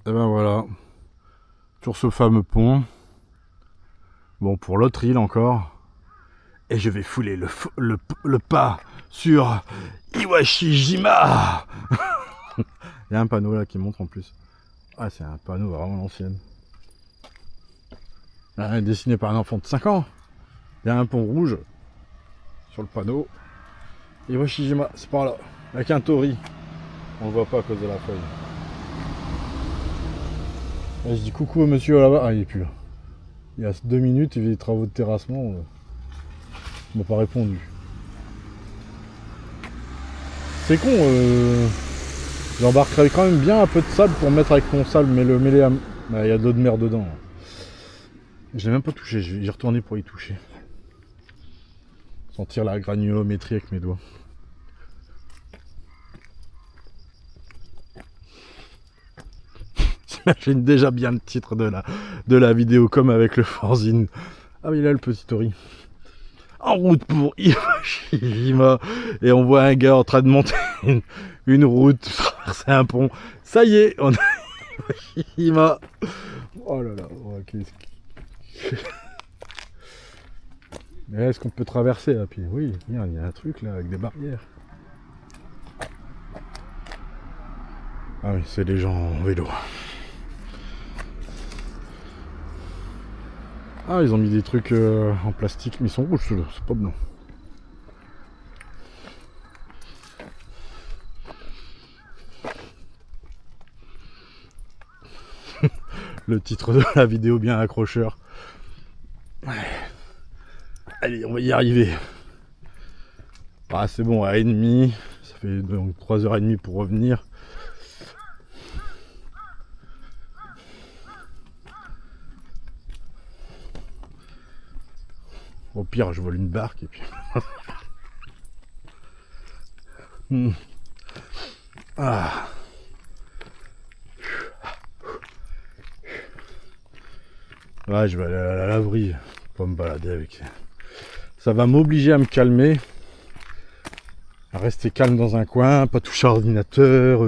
Et ben voilà, sur ce fameux pont. Bon, pour l'autre île encore. Et je vais fouler le pas sur Iwashijima. Il y a un panneau là qui montre en plus. Ah, c'est un panneau vraiment l'ancienne. Dessiné par un enfant de 5 ans. Il y a un pont rouge sur le panneau. Iwashijima, c'est par là. Avec un tori. On le voit pas à cause de la feuille. Là, je dis coucou au monsieur là-bas. Ah, il est plus là. Il y a 2 minutes, il y avait des travaux de terrassement. Il m'a pas répondu. C'est con, j'embarquerais quand même bien un peu de sable pour mettre avec mon sable, mais le mêler à... Bah, il y a de l'eau de mer dedans. Je l'ai même pas touché, je vais y retourner pour y toucher. Sentir la granulométrie avec mes doigts. J'imagine déjà bien le titre de la vidéo, comme avec le fanzine. Ah mais là le petit tori. En route pour Iwashijima. Et on voit un gars en train de monter une route, traverser un pont. Ça y est, on a Iwashijima. Oh là là, oh, mais est-ce qu'on peut traverser à pied? Oui, il y a un truc là avec des barrières. Ah oui, c'est des gens en vélo. Ah, ils ont mis des trucs en plastique, mais ils sont rouges ceux-là, c'est pas blanc. Le titre de la vidéo bien accrocheur. Ouais. Allez, on va y arriver. Ah, c'est bon, à 1h30. Ça fait donc 3h30 pour revenir. Au pire, je vole une barque et puis... Ah. Ouais, je vais aller à la laverie. Pas me balader avec... Ça va m'obliger à me calmer. À rester calme dans un coin, pas toucher à l'ordinateur.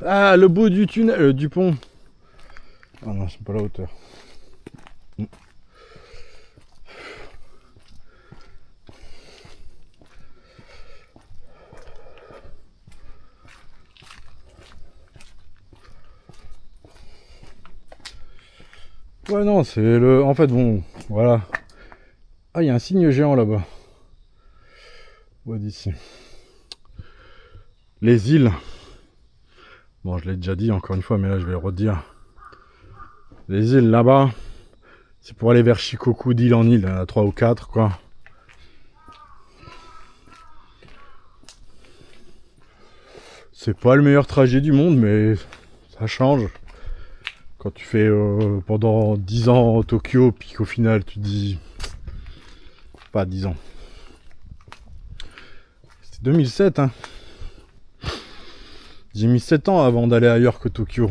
Ah, le bout du tunnel, du pont. Ah non, c'est pas la hauteur. Ouais, non, c'est le... En fait, bon, voilà. Ah, il y a un signe géant là-bas. Ouais, d'ici. Les îles. Bon, je l'ai déjà dit encore une fois, mais là, je vais le redire. Les îles là-bas, c'est pour aller vers Shikoku d'île en île. Il y en a 3 ou 4, quoi. C'est pas le meilleur trajet du monde, mais ça change. Quand tu fais pendant 10 ans Tokyo, puis qu'au final tu te dis... Pas 10 ans. C'était 2007, hein. J'ai mis 7 ans avant d'aller ailleurs que Tokyo.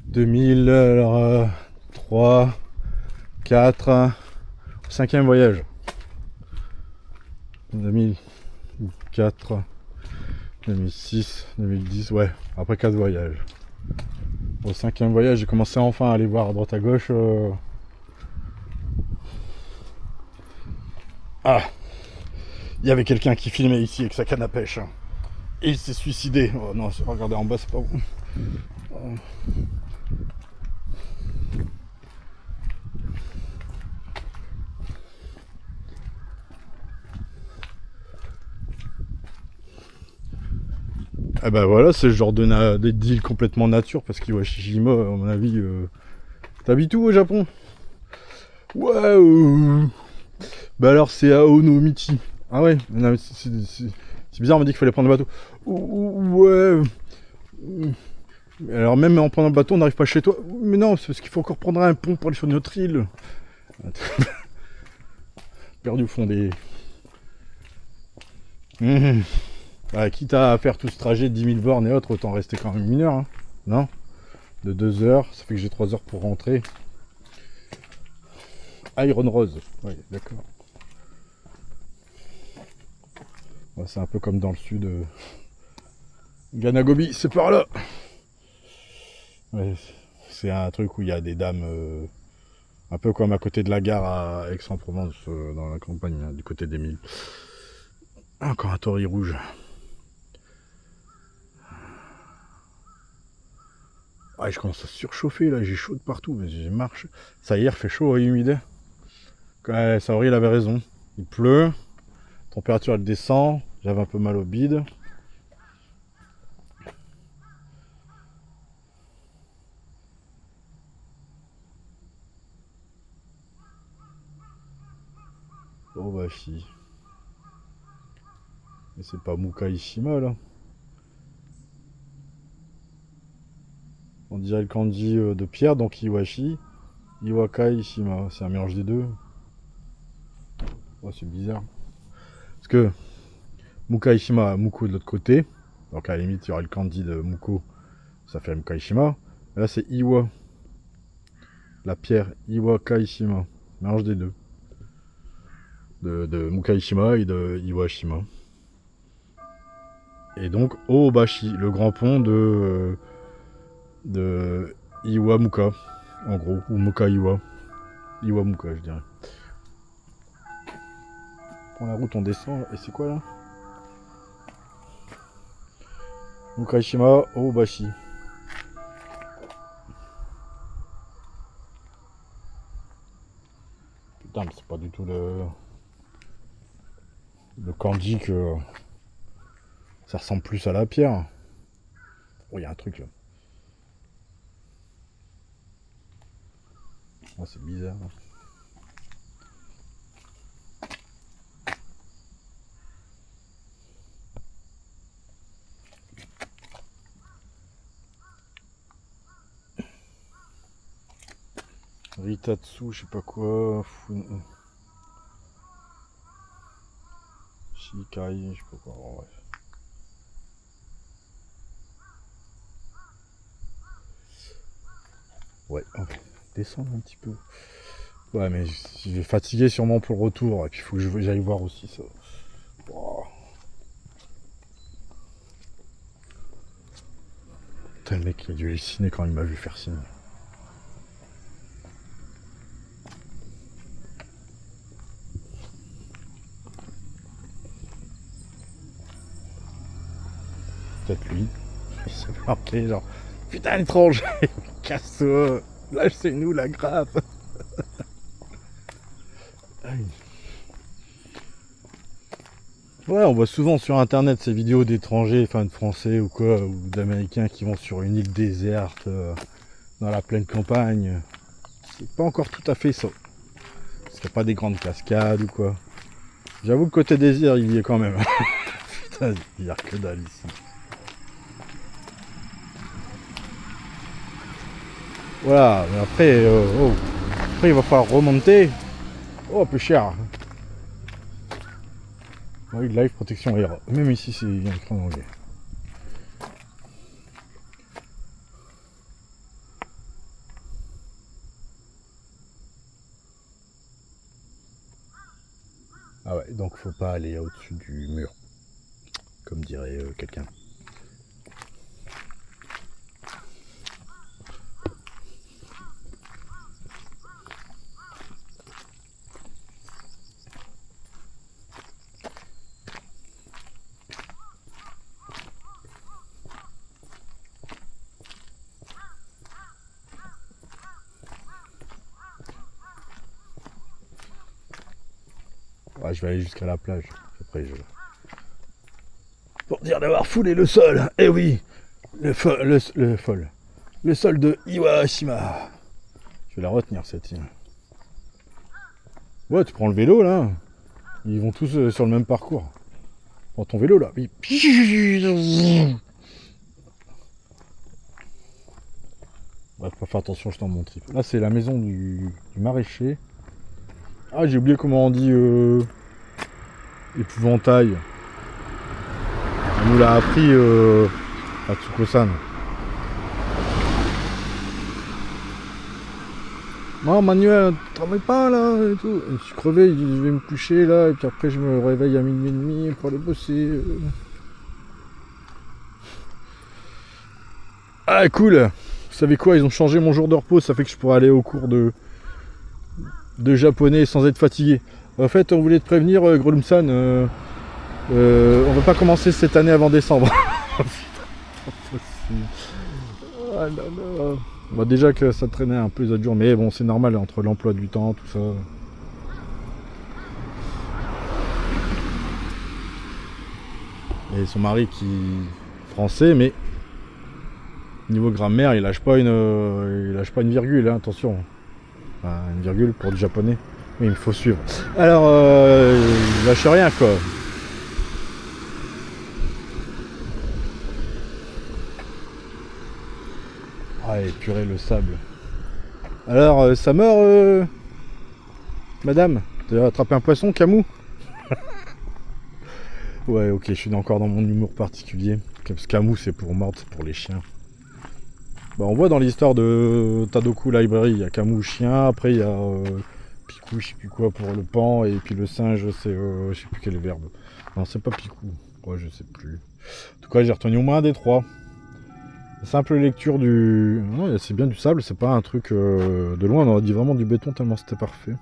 2003, 4, 5e voyage. 2004, 2006, 2010, ouais, après 4 voyages. Au 5e voyage, j'ai commencé enfin à aller voir à droite à gauche. Ah, il y avait quelqu'un qui filmait ici avec sa canne à pêche. Et il s'est suicidé. Oh non, regardez en bas, c'est pas bon. Ah bah voilà, c'est le genre de deal complètement nature, parce qu'Iwashijima, à mon avis... T'habites où au Japon? Ouais, bah alors c'est à Onomichi. Ah ouais, c'est bizarre, on m'a dit qu'il fallait prendre le bateau. Ouais. Alors même en prenant le bateau, on n'arrive pas chez toi. Mais non, c'est parce qu'il faut encore prendre un pont pour aller sur notre île. Perdu au fond des... Mmh. Bah, quitte à faire tout ce trajet de 10 000 bornes et autres, autant rester quand même 1 heure. Hein. Non? De 2 heures, ça fait que j'ai 3 heures pour rentrer. Iron Rose. Oui, d'accord. Ouais, c'est un peu comme dans le sud. Ganagobi, c'est par là. Ouais, c'est un truc où il y a des dames. Un peu comme à côté de la gare à Aix-en-Provence, dans la campagne, hein, du côté des Milles. Encore un torii rouge. Ah, je commence à surchauffer là, j'ai chaud de partout, mais j'ai marche. Ça hier fait chaud et humide. Ouais, Saori il avait raison. Il pleut, la température elle descend, j'avais un peu mal au bide. Oh bah si. Mais c'est pas Muka Ishima là. On dirait le kanji de pierre, donc Iwashi. Iwaka Ishima, c'est un mélange des deux. Oh c'est bizarre. Parce que Muka Ishima, Muko de l'autre côté. Donc à la limite il y aura le kanji de Muko, ça fait Muka Ishima. Et là c'est Iwa. La pierre, Iwaka Ishima. Mélange des deux. De Muka Ishima et de Iwashima. Et donc Obashi, le grand pont de Iwamuka, en gros, ou Muka Iwa. Iwamuka, je dirais. On prend la route, on descend, et c'est quoi là? Mukaishima Obashi. Putain, mais c'est pas du tout le kanji que ça ressemble plus à la pierre. Oh, il y a un truc là. Oh, c'est bizarre. Ritatsu, je sais pas quoi. Shikai, je sais pas quoi. Oh, bref. Ouais, on va descendre un petit peu. Ouais, mais je vais fatiguer sûrement pour le retour. Et puis il faut que j'aille voir aussi ça. Wow. Putain, le mec il a dû halluciner quand il m'a vu faire signe. Peut-être lui. Il s'est planté, genre putain, étranger, casse-toi, lâchez-nous la grappe. Ouais, on voit souvent sur internet ces vidéos d'étrangers, enfin de français ou quoi, ou d'américains qui vont sur une île déserte, dans la pleine campagne. C'est pas encore tout à fait ça. C'est pas des grandes cascades ou quoi. J'avoue que côté désert, il y est quand même. Putain, il y a que dalle ici. Voilà, mais après, après il va falloir remonter. Oh, peu cher. Oui, live protection air. Même ici, c'est écrit en anglais. Ah ouais, donc faut pas aller au-dessus du mur, comme dirait quelqu'un. Ouais, je vais aller jusqu'à la plage. Après, je... Pour dire d'avoir foulé le sol. Eh oui, le sol de Iwashima. Je vais la retenir cette île. Ouais, tu prends le vélo là. Ils vont tous sur le même parcours. Prends ton vélo là. Oui. Ouais, faut faire attention, je t'en montre. Là, c'est la maison du maraîcher. Ah, j'ai oublié comment on dit épouvantail. On nous l'a appris à Tsuko-san. Non, Manuel, tu travailles pas là et tout. Je suis crevé, je vais me coucher là, et puis après je me réveille à minuit et demi pour aller bosser. Ah, cool! Vous savez quoi, ils ont changé mon jour de repos, ça fait que je pourrais aller au cours de japonais sans être fatigué. En fait, on voulait te prévenir, Grolum-san, on va pas commencer cette année avant décembre. Ah là là. Bah déjà que ça traînait un peu les autres jours, mais bon, c'est normal entre l'emploi du temps, tout ça. Et son mari qui est français, mais niveau grammaire, il lâche pas une virgule, hein, attention. Enfin, une virgule pour du japonais. Oui, il faut suivre. Alors, il lâche rien, quoi. Ah, et purée, le sable. Alors, ça meurt, madame? Tu as attrapé un poisson, Camou? Ouais, ok, je suis encore dans mon humour particulier. Parce que Camou, c'est pour mordre, c'est pour les chiens. Bah, on voit dans l'histoire de Tadoku Library, il y a Camou chien, après il y a Picou, je sais plus quoi pour le pan, et puis le singe, c'est je sais plus quel verbe. Non, c'est pas Picou. Ouais, je sais plus. En tout cas, j'ai retenu au moins un des trois. Simple lecture du... Non, c'est bien du sable, c'est pas un truc... de loin, on aurait dit vraiment du béton tellement c'était parfait.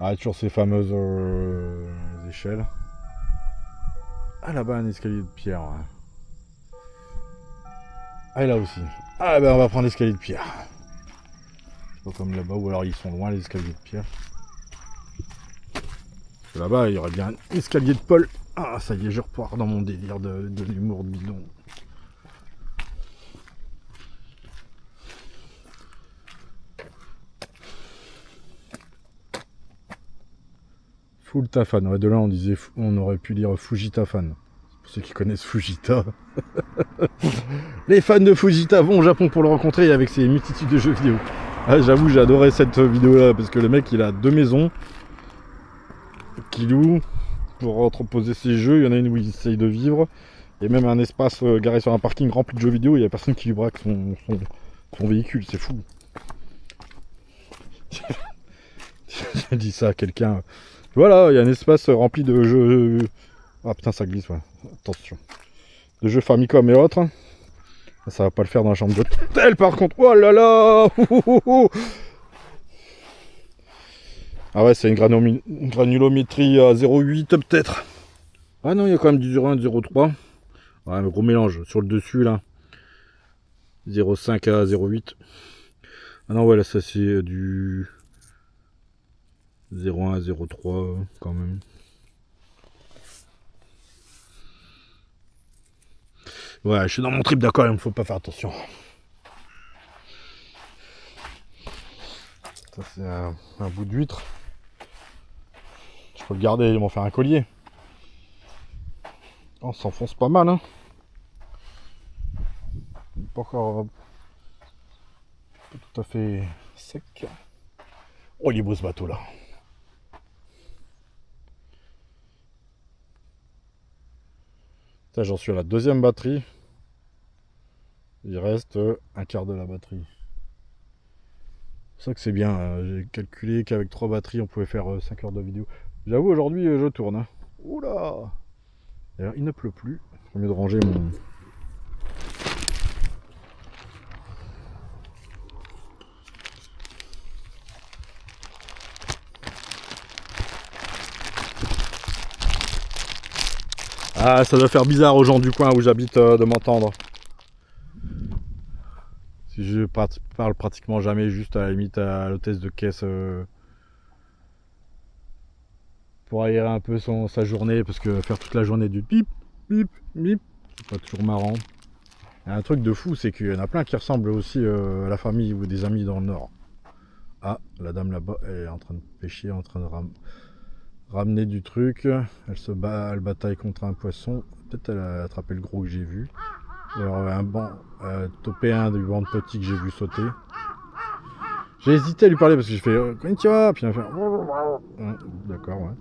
Ah, toujours ces fameuses échelles. Ah, là-bas, un escalier de pierre. Ouais. Ah, et là aussi. Ah, ben on va prendre l'escalier de pierre. Pas comme là-bas, ou alors ils sont loin, les escaliers de pierre. Parce que là-bas, il y aurait bien un escalier de Paul. Ah, ça y est, je repars dans mon délire de l'humour de bidon. Full-Tafan, ouais, de là on aurait pu dire Fujita-fan. Pour ceux qui connaissent Fujita. Les fans de Fujita vont au Japon pour le rencontrer avec ses multitudes de jeux vidéo. Ah, j'avoue, j'ai adoré cette vidéo là parce que le mec il a 2 maisons qu'il loue pour entreposer ses jeux. Il y en a une où il essaye de vivre. Il y a même un espace garé sur un parking rempli de jeux vidéo. Il n'y a personne qui lui braque son véhicule, c'est fou. J'ai dit ça à quelqu'un. Voilà, il y a un espace rempli de jeux. Ah putain, ça glisse, ouais. Attention. De jeux Famicom et autres. Ça va pas le faire dans la chambre d'hôtel par contre. Oh là là. Ah ouais, c'est une granulométrie à 0,8 peut-être. Ah non, il y a quand même du 0,1, 0,3. Ouais, mais gros mélange. Sur le dessus là. 0,5 à 0,8. Ah non, ouais, là ça c'est du 0,1 à 0,3 quand même. Ouais, je suis dans mon trip d'accord, il me faut pas faire attention. Ça c'est un bout d'huître. Je peux le garder, ils vont faire un collier. Oh, on s'enfonce pas mal, hein. Pas encore pas tout à fait sec. Oh, il est beau ce bateau là. J'en suis à la 2e batterie. Il reste un quart de la batterie. C'est ça que c'est bien. J'ai calculé qu'avec 3 batteries, on pouvait faire 5 heures de vidéo. J'avoue, aujourd'hui, je tourne. Hein. Oula! D'ailleurs, il ne pleut plus. Il faut mieux de ranger mon... Ah, ça doit faire bizarre aux gens du coin où j'habite de m'entendre. Si je parle pratiquement jamais, juste à la limite à l'hôtesse de caisse pour aérer un peu sa journée, parce que faire toute la journée du bip, bip, bip, c'est pas toujours marrant. Il y a un truc de fou, c'est qu'il y en a plein qui ressemblent aussi à la famille ou des amis dans le nord. Ah, la dame là-bas, elle est en train de pêcher, en train de ramener du truc. Elle bataille contre un poisson. Peut-être elle a attrapé le gros que j'ai vu. Alors un banc, topé un du banc de petit que j'ai vu sauter. J'ai hésité à lui parler parce que j'ai fait konnichiwa, puis il a fait d'accord, ouais.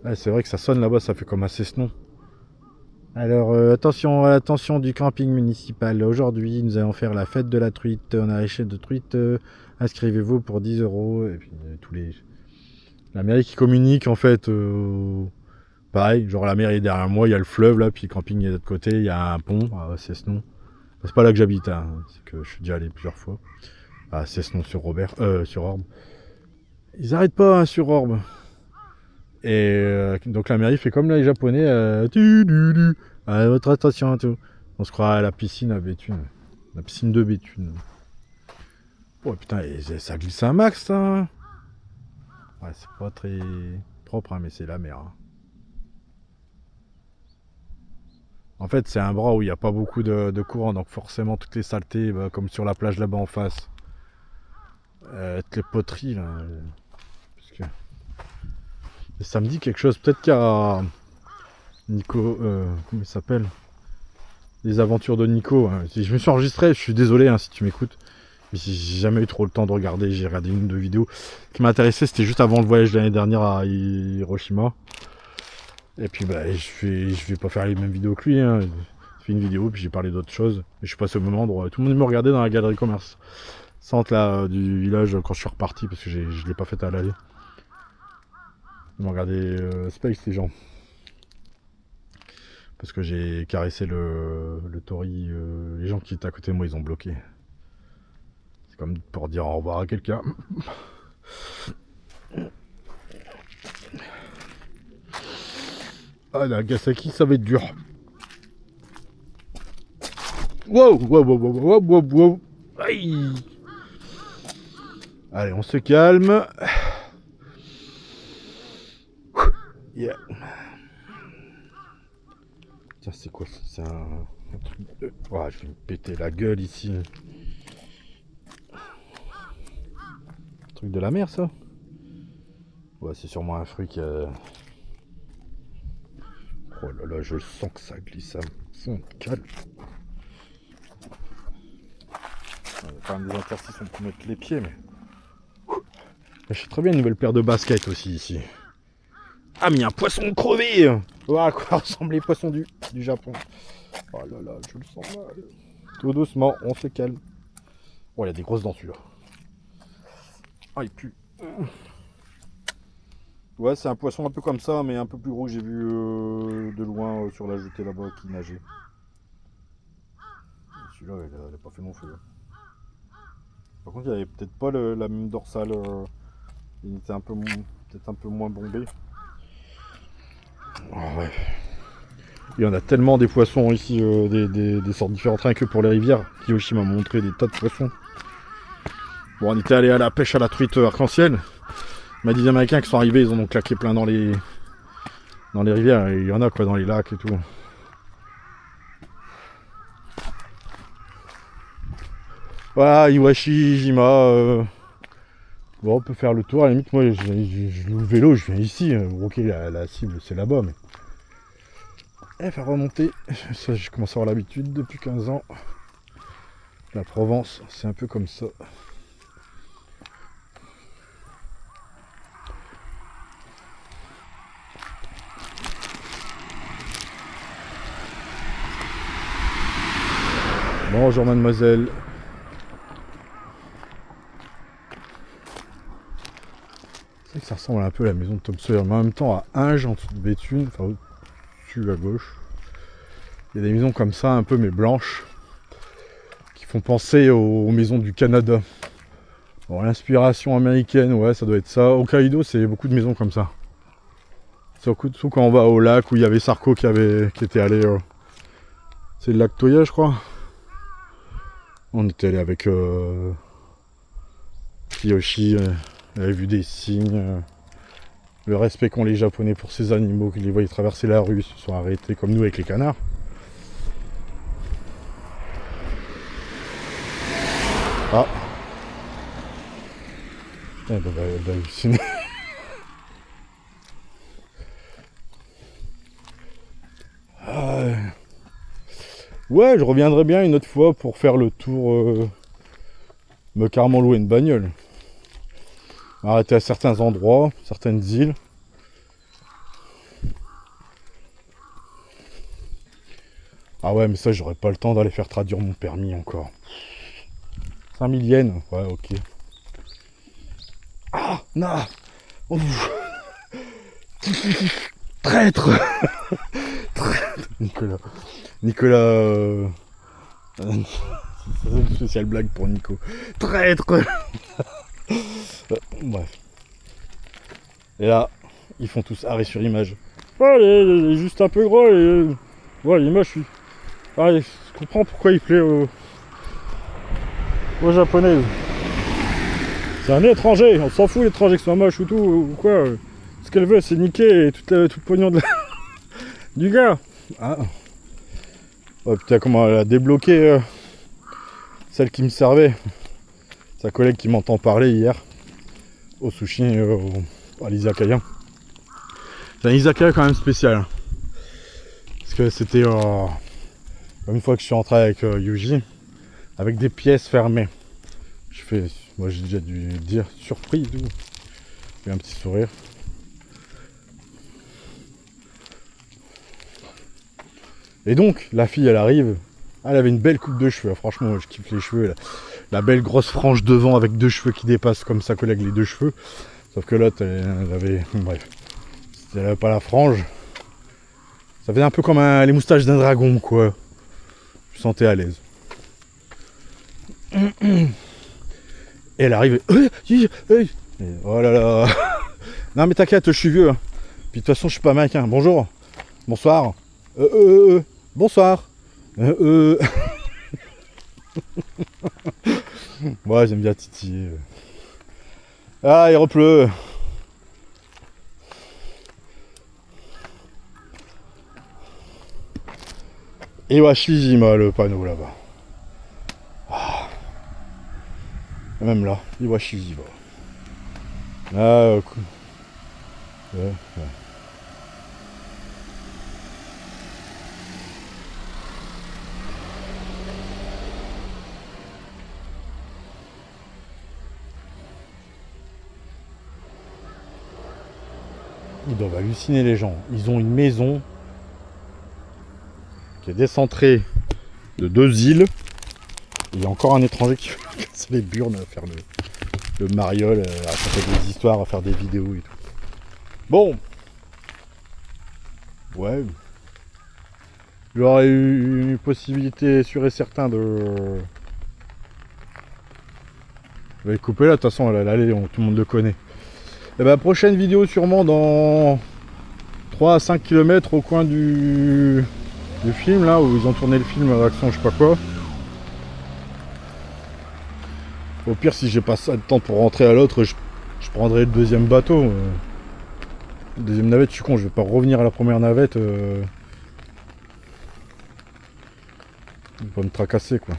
Ouais, c'est vrai que ça sonne là-bas, ça fait comme un Cessnon. Alors, attention à l'attention du camping municipal. Aujourd'hui, nous allons faire la fête de la truite. On a la chaîne de truite. Inscrivez-vous pour 10 euros. Et puis, tous les... La mairie qui communique, en fait, pareil. Genre, la mairie est derrière moi, il y a le fleuve, là, puis le camping est de l'autre côté. Il y a un pont à Cessnon. C'est pas là que j'habite, hein. C'est que je suis déjà allé plusieurs fois. À Cessnon sur sur Orbe. Ils arrêtent pas, hein, sur Orbe. Et donc la mairie fait comme les japonais, votre attention, tout. On se croit à la piscine à Béthune, la piscine de Béthune. Oh putain, ça glisse un max, ça. Ouais, c'est pas très propre, hein, mais c'est la mer. Hein. En fait, c'est un bras où il n'y a pas beaucoup de courant, donc forcément toutes les saletés, bah, comme sur la plage là-bas en face, toutes les poteries là. Parce que... Et ça me dit quelque chose, peut-être qu'il y a Nico, comment il s'appelle? Les aventures de Nico. Hein. Si je me suis enregistré, je suis désolé hein, si tu m'écoutes. Mais j'ai jamais eu trop le temps de regarder. J'ai regardé une ou deux vidéos. Ce qui m'intéressait, c'était juste avant le voyage de l'année dernière à Hiroshima. Et puis bah, je vais pas faire les mêmes vidéos que lui. Hein. J'ai fait une vidéo, puis j'ai parlé d'autres choses. Et je suis passé au même endroit. Tout le monde me regardait dans la galerie commerce. Centre là, du village quand je suis reparti, parce que je l'ai pas fait à l'aller. Ils m'ont regardé Space les gens. Parce que j'ai caressé le tori. Les gens qui étaient à côté de moi, ils ont bloqué. C'est comme pour dire au revoir à quelqu'un. Ah, Nagasaki, ça va être dur. Wow, wow, wow, wow, wow, wow, wow. Aïe. Allez, on se calme. Yeah. Tiens, c'est quoi ça? C'est un truc de... Oh, je vais me péter la gueule ici. Un truc de la mer, ça? Ouais, c'est sûrement un fruit qui a... Oh là là, je sens que ça glisse. Ça me calme. Il y a quand même des interstices pour mettre les pieds, mais... J'ai très bien une nouvelle paire de baskets aussi ici. Ah, mais il y a un poisson crevé. Voilà à quoi ressemblent les poissons du Japon. Oh là là, je le sens mal. Tout doucement, on se calme. Oh, il y a des grosses dentures. Ah, il pue. Ouais, c'est un poisson un peu comme ça, mais un peu plus gros que j'ai vu de loin sur la jetée là-bas qui nageait. Celui-là, il a pas fait mon feu. Par contre, il avait peut-être pas la même dorsale. Il était peut-être un peu moins bombé. Oh, ouais. Il y en a tellement des poissons ici, des sortes différentes, rien que pour les rivières. Kiyoshi m'a montré des tas de poissons. Bon, on était allé à la pêche à la truite arc-en-ciel. Il m'a dit des Américains qui sont arrivés, ils en ont claqué plein dans les rivières. Et il y en a quoi dans les lacs et tout. Voilà, Iwashijima. Bon, on peut faire le tour. À la limite, moi, je loue le vélo, je viens ici. Ok, la cible, c'est là-bas, mais... faire remonter. Ça, j'ai commencé à avoir l'habitude depuis 15 ans. La Provence, c'est un peu comme ça. Bonjour mademoiselle. C'est vrai que ça ressemble un peu à la maison de Tom Sawyer, mais en même temps à Inge en dessous de Béthune, enfin au-dessus à gauche. Il y a des maisons comme ça, un peu mais blanches, qui font penser aux maisons du Canada. Bon, l'inspiration américaine, ouais, ça doit être ça. Hokkaido, c'est beaucoup de maisons comme ça. Surtout quand on va au lac où il y avait Sarko qui était allé. C'est le lac Toya, je crois. On était allé avec Kiyoshi. On avait vu des signes. Le respect qu'ont les Japonais pour ces animaux, qu'ils les voyaient traverser la rue, se sont arrêtés comme nous avec les canards. Ah. Putain, elle va halluciner. Ouais, je reviendrai bien une autre fois pour faire le tour. Me carrément louer une bagnole. Arrêter à certains endroits, certaines îles. Ah ouais, mais ça, j'aurais pas le temps d'aller faire traduire mon permis encore. 5000 yens, ouais, ok. Ah, non. Ouf. Traître. Traître. Nicolas, c'est une spéciale blague pour Nico. Traître. Bref. Et là, ils font tous arrêt sur image. Ouais, il est juste un peu gros et... Ouais, il est moche, lui. Ah, je comprends pourquoi il plaît aux Japonais. C'est un étranger, on s'en fout l'étranger que ce soit moche ou tout, ou quoi. Ce qu'elle veut, c'est niquer tout le pognon de du gars. Ah. Oh putain, comment elle a débloqué celle qui me servait. Sa collègue qui m'entend parler hier au sushi, à l'izakaya. C'est un izakaya quand même spécial. Hein. Parce que c'était une fois que je suis rentré avec Yuji, avec des pièces fermées. Je fais, moi j'ai déjà dû dire surprise, et un petit sourire. Et donc la fille elle arrive, elle avait une belle coupe de cheveux, franchement je kiffe les cheveux, la belle grosse frange devant avec 2 cheveux qui dépassent comme sa collègue les 2 cheveux. Sauf que l'autre elle avait, bref, elle avait pas la frange. Ça faisait un peu comme les moustaches d'un dragon quoi. Je me sentais à l'aise. Et elle arrive et oh là là. Non mais t'inquiète, je suis vieux. Hein. Puis de toute façon je suis pas américain. Bonjour. Bonsoir. Bonsoir. Ouais, j'aime bien titiller. Ah, il repleut. Iwashijima, le panneau là-bas. Ah. Même là, Iwashijima. Ah, cool. Ouais. Ils doivent halluciner les gens. Ils ont une maison qui est décentrée de 2 îles. Il y a encore un étranger qui fait casser les burnes à faire le mariole, à raconter des histoires, à faire des vidéos et tout. Bon. Ouais. J'aurais eu une possibilité sûre et certaine de... Je vais couper là, de toute façon, l'allée, tout le monde le connaît. Et bah, prochaine vidéo sûrement dans 3 à 5 km au coin du film, là, où ils ont tourné le film à l'action, je sais pas quoi. Au pire, si j'ai pas ça de temps pour rentrer à l'autre, je prendrai le deuxième bateau. La deuxième navette, je suis con, je vais pas revenir à la première navette. Je vais pas me tracasser, quoi.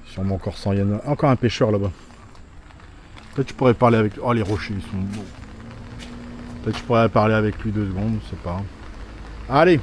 Sûrement encore 100 yens. Encore un pêcheur là-bas. Peut-être que je pourrais parler avec... Oh, les rochers, ils sont beaux. Peut-être que je pourrais parler avec lui 2 secondes, je sais pas. Allez!